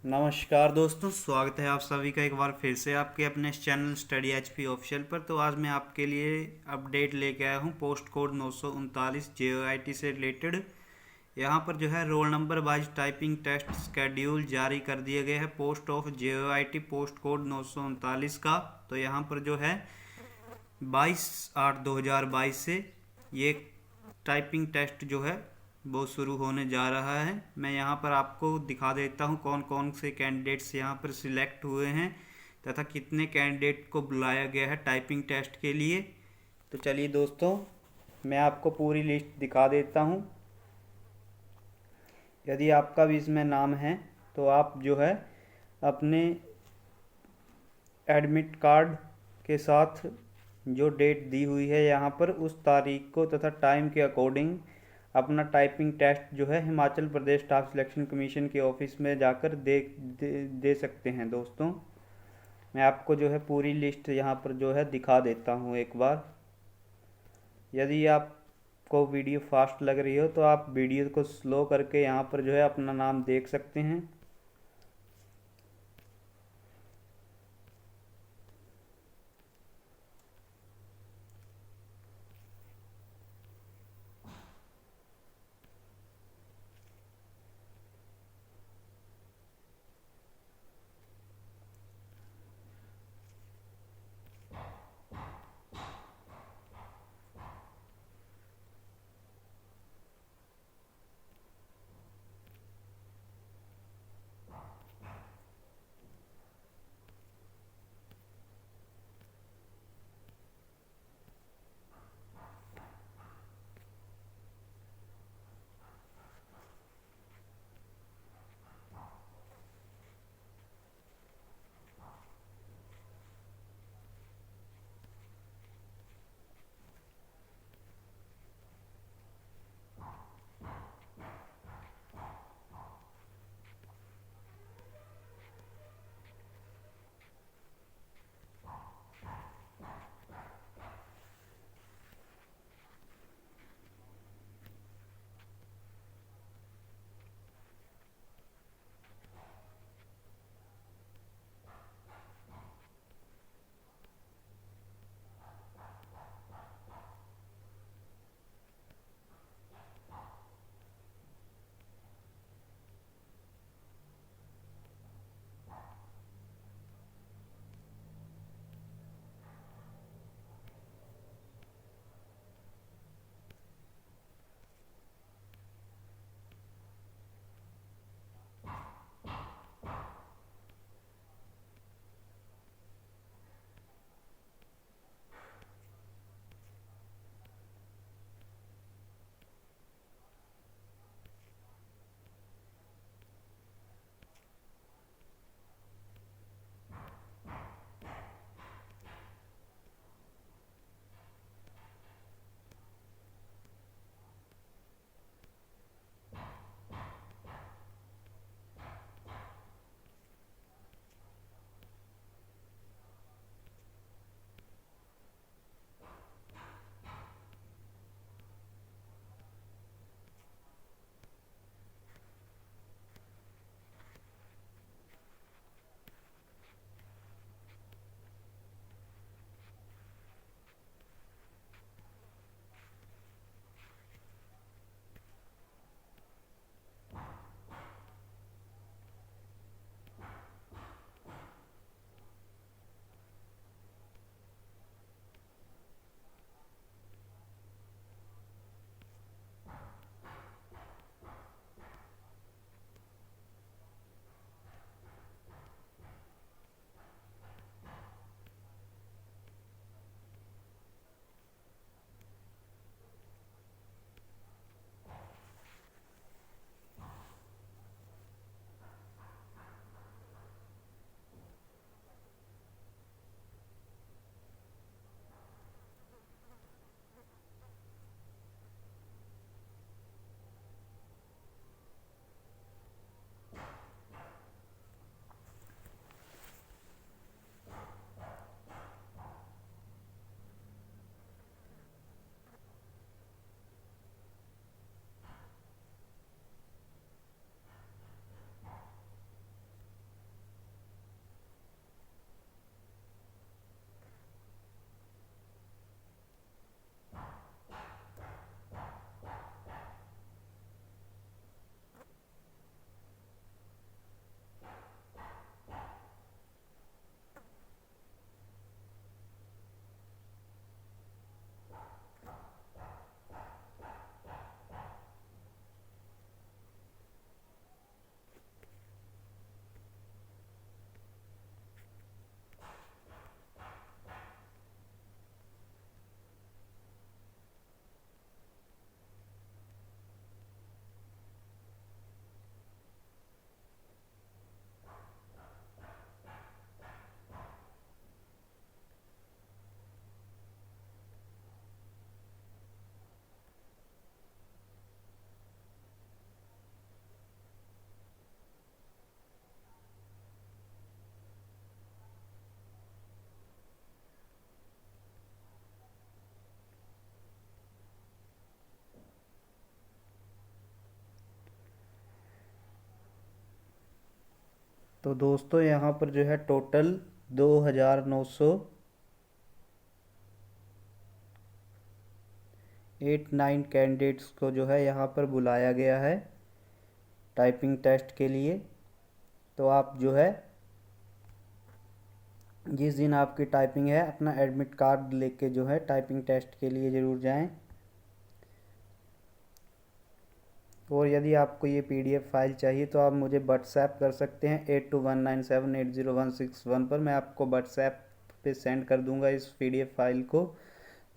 नमस्कार दोस्तों, स्वागत है आप सभी का एक बार फिर से आपके अपने इस चैनल स्टडी एचपी ऑफिशियल पर। तो आज मैं आपके लिए अपडेट लेके आया हूँ पोस्ट कोड 939 जेओआईटी से रिलेटेड। यहाँ पर जो है roll number wise typing test schedule जारी कर दिए गए हैं post of JOIT post code 939 का। तो यहाँ पर जो है 22/8/2022 से ये टाइपिंग टेस्ट जो है वो शुरू होने जा रहा है। मैं यहाँ पर आपको दिखा देता हूँ कौन कौन से कैंडिडेट्स यहाँ पर सिलेक्ट हुए हैं तथा कितने कैंडिडेट को बुलाया गया है टाइपिंग टेस्ट के लिए। तो चलिए दोस्तों, मैं आपको पूरी लिस्ट दिखा देता हूँ। यदि आपका भी इसमें नाम है तो आप जो है अपने एडमिट कार्ड के साथ जो डेट दी हुई है यहाँ पर उस तारीख को तथा टाइम के अकॉर्डिंग अपना टाइपिंग टेस्ट जो है Himachal Pradesh staff selection commission के ऑफिस में जाकर दे सकते हैं दोस्तों। मैं आपको जो है पूरी लिस्ट यहाँ पर जो है दिखा देता हूँ एक बार। यदि आपको वीडियो फास्ट लग रही हो तो आप वीडियो को स्लो करके यहाँ पर जो है अपना नाम देख सकते हैं। तो दोस्तों यहाँ पर जो है टोटल 2989 कैंडिडेट्स को जो है यहाँ पर बुलाया गया है टाइपिंग टेस्ट के लिए। तो आप जो है जिस दिन आपकी टाइपिंग है अपना एडमिट कार्ड लेके जो है टाइपिंग टेस्ट के लिए ज़रूर जाएं। और यदि आपको ये PDF फाइल चाहिए तो आप मुझे व्हाट्सएप कर सकते हैं 8219780161 पर। मैं आपको व्हाट्सएप पे सेंड कर दूंगा इस PDF फाइल को।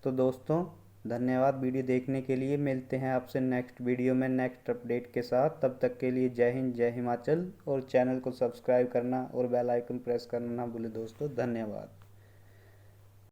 तो दोस्तों धन्यवाद वीडियो देखने के लिए। मिलते हैं आपसे नेक्स्ट वीडियो में नेक्स्ट अपडेट के साथ। तब तक के लिए जय हिंद जय हिमाचल। और चैनल को सब्सक्राइब करना और बेल आइकन प्रेस करना ना भूलें दोस्तों। धन्यवाद।